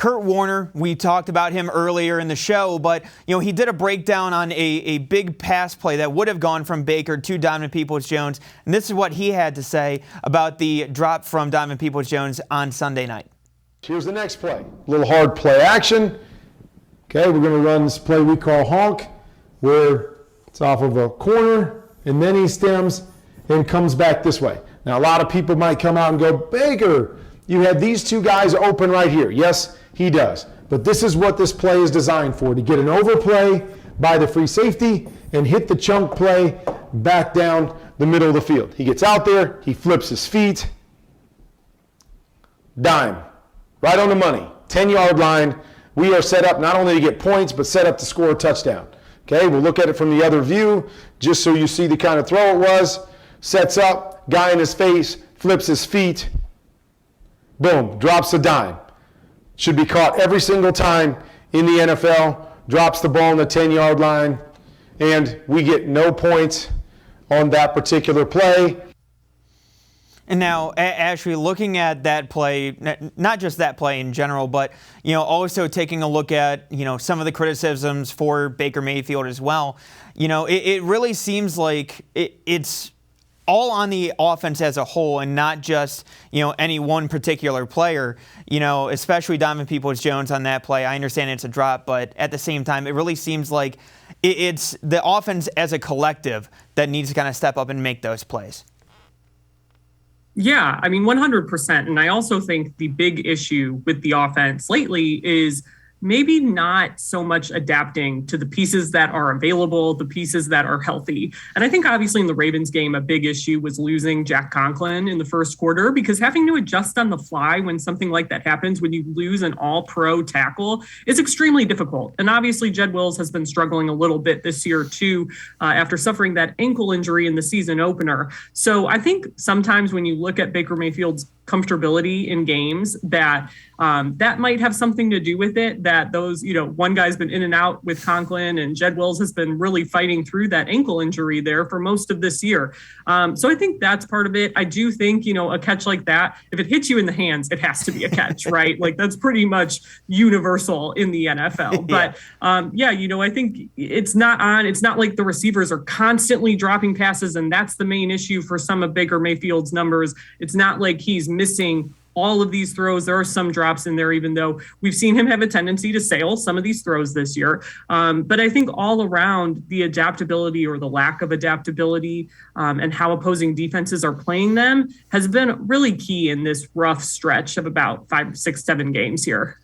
Kurt Warner, we talked about him earlier in the show, but he did a breakdown on a big pass play that would have gone from Baker to Donovan Peoples-Jones, and this is what he had to say about the drop from Donovan Peoples-Jones on Sunday night. Here's the next play. A little hard play action. Okay, we're going to run this play we call honk, where it's off of a corner, and then he stems and comes back this way. Now, a lot of people might come out and go, Baker, you had these two guys open right here. Yes, he does. But this is what this play is designed for, to get an overplay by the free safety and hit the chunk play back down the middle of the field. He gets out there, he flips his feet, dime, right on the money, 10-yard line. We are set up not only to get points, but set up to score a touchdown. Okay, we'll look at it from the other view, just so you see the kind of throw it was. Sets up, guy in his face, flips his feet, boom, drops a dime. Should be caught every single time in the NFL, drops the ball on the 10-yard line, and we get no points on that particular play. And now, Ashley, looking at that play, not just that play in general, but also taking a look at some of the criticisms for Baker Mayfield as well. It really seems like it's all on the offense as a whole, and not just any one particular player. Especially Donovan Peoples-Jones on that play. I understand it's a drop, but at the same time, it really seems like it's the offense as a collective that needs to kind of step up and make those plays. Yeah, 100%. And I also think the big issue with the offense lately is maybe not so much adapting to the pieces that are available, the pieces that are healthy. And I think obviously in the Ravens game, a big issue was losing Jack Conklin in the first quarter, because having to adjust on the fly when something like that happens, when you lose an all-pro tackle, is extremely difficult. And obviously Jed Wills has been struggling a little bit this year too, after suffering that ankle injury in the season opener. So I think sometimes when you look at Baker Mayfield's comfortability in games, that might have something to do with it, that those, one guy's been in and out with Conklin, and Jed Wills has been really fighting through that ankle injury there for most of this year. So I think that's part of it. I do think, a catch like that, if it hits you in the hands, it has to be a catch, right? Like that's pretty much universal in the NFL. But I think it's not like the receivers are constantly dropping passes, and that's the main issue for some of Baker Mayfield's numbers. It's not like he's missing all of these throws. There are some drops in there, even though we've seen him have a tendency to sail some of these throws this year. But I think all around, the adaptability or the lack of adaptability and how opposing defenses are playing them has been really key in this rough stretch of about 5, 6, 7 games here.